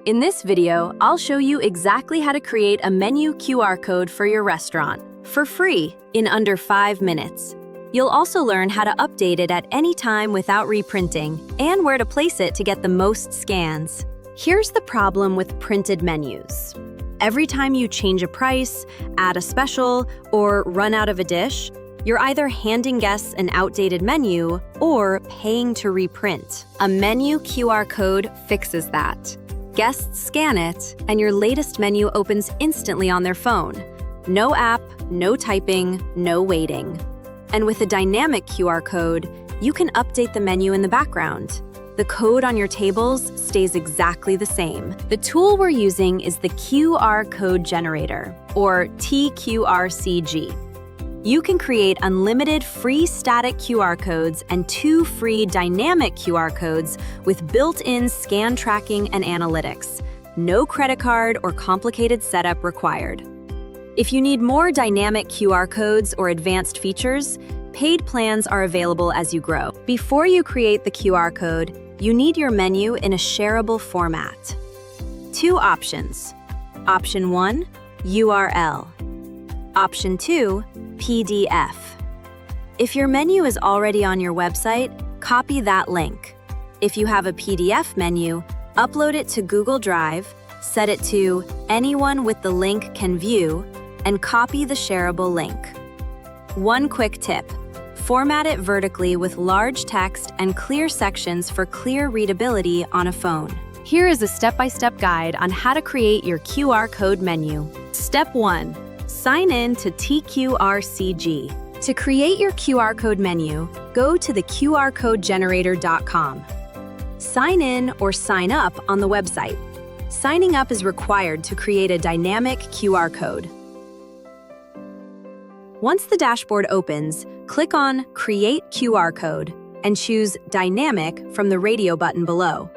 In this video, I'll show you exactly how to create a menu QR code for your restaurant, for free, in under 5 minutes. You'll also learn how to update it at any time without reprinting, and where to place it to get the most scans. Here's the problem with printed menus. Every time you change a price, add a special, or run out of a dish, you're either handing guests an outdated menu or paying to reprint. A menu QR code fixes that. Guests scan it, and your latest menu opens instantly on their phone. No app, no typing, no waiting. And with a dynamic QR code, you can update the menu in the background. The code on your tables stays exactly the same. The tool we're using is the QR code generator, or TQRCG. You can create unlimited free static QR codes and 2 free dynamic QR codes with built-in scan tracking and analytics. No credit card or complicated setup required. If you need more dynamic QR codes or advanced features, paid plans are available as you grow. Before you create the QR code, you need your menu in a shareable format. 2 options. Option 1, URL. Option 2, PDF. If your menu is already on your website, copy that link. If you have a PDF menu, upload it to Google Drive, set it to anyone with the link can view, and copy the shareable link. One quick tip: format it vertically with large text and clear sections for clear readability on a phone. Here is a step-by-step guide on how to create your QR code menu. Step 1. Sign in to TQRCG. To create your QR code menu, go to the QRCodegenerator.com. Sign in or sign up on the website. Signing up is required to create a dynamic QR code. Once the dashboard opens, click on Create QR Code and choose Dynamic from the radio button below.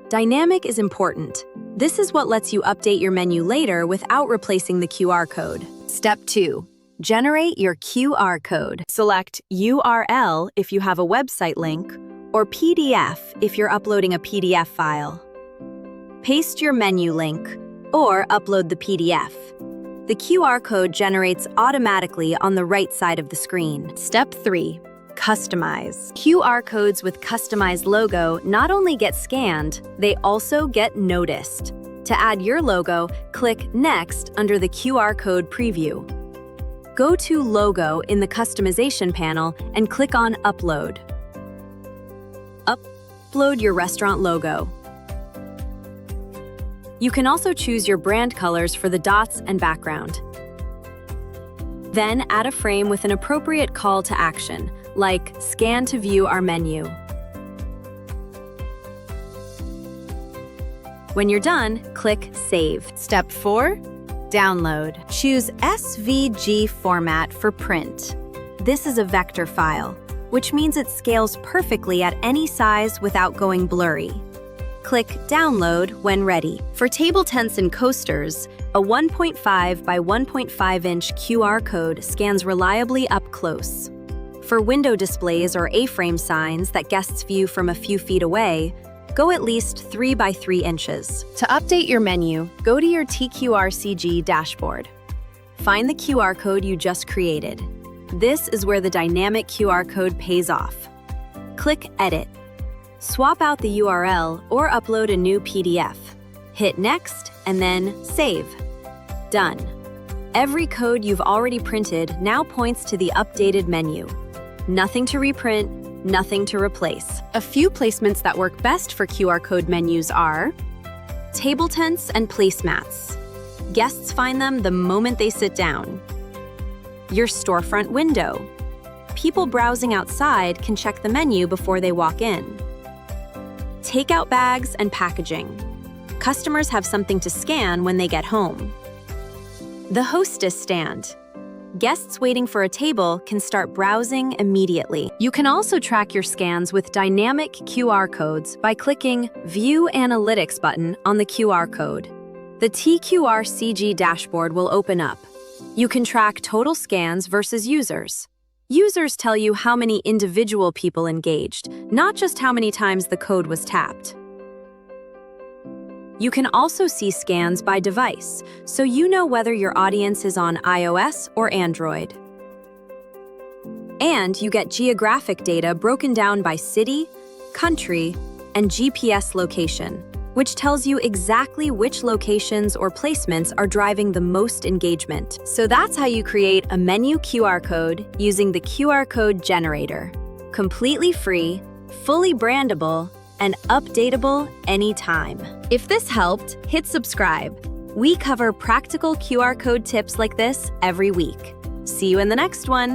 Dynamic is important. This is what lets you update your menu later without replacing the QR code. Step 2. Generate your QR code. Select URL if you have a website link, or PDF if you're uploading a PDF file. Paste your menu link, or upload the PDF. The QR code generates automatically on the right side of the screen. Step 3. Customize. QR codes with customized logo not only get scanned, they also get noticed. To add your logo, click Next under the QR code preview. Go to Logo in the customization panel and click on Upload. Upload your restaurant logo. You can also choose your brand colors for the dots and background. Then add a frame with an appropriate call to action, like scan to view our menu. When you're done, click Save. Step 4, download. Choose SVG format for print. This is a vector file, which means it scales perfectly at any size without going blurry. Click Download when ready. For table tents and coasters, a 1.5 by 1.5 inch QR code scans reliably up close. For window displays or A-frame signs that guests view from a few feet away, go at least 3 by 3 inches. To update your menu, go to your TQRCG dashboard. Find the QR code you just created. This is where the dynamic QR code pays off. Click Edit. Swap out the URL or upload a new PDF. Hit Next and then Save. Done. Every code you've already printed now points to the updated menu. Nothing to reprint, nothing to replace. A few placements that work best for QR code menus are table tents and placemats. Guests find them the moment they sit down. Your storefront window. People browsing outside can check the menu before they walk in. Takeout bags and packaging. Customers have something to scan when they get home. The hostess stand. Guests waiting for a table can start browsing immediately. You can also track your scans with dynamic QR codes by clicking View Analytics button on the QR code. The TQRCG dashboard will open up. You can track total scans versus users. Users tell you how many individual people engaged, not just how many times the code was tapped. You can also see scans by device, so you know whether your audience is on iOS or Android. And you get geographic data broken down by city, country, and GPS location, which tells you exactly which locations or placements are driving the most engagement. So that's how you create a menu QR code using the QR code generator. Completely free, fully brandable, and updatable anytime. If this helped, hit subscribe. We cover practical QR code tips like this every week. See you in the next one.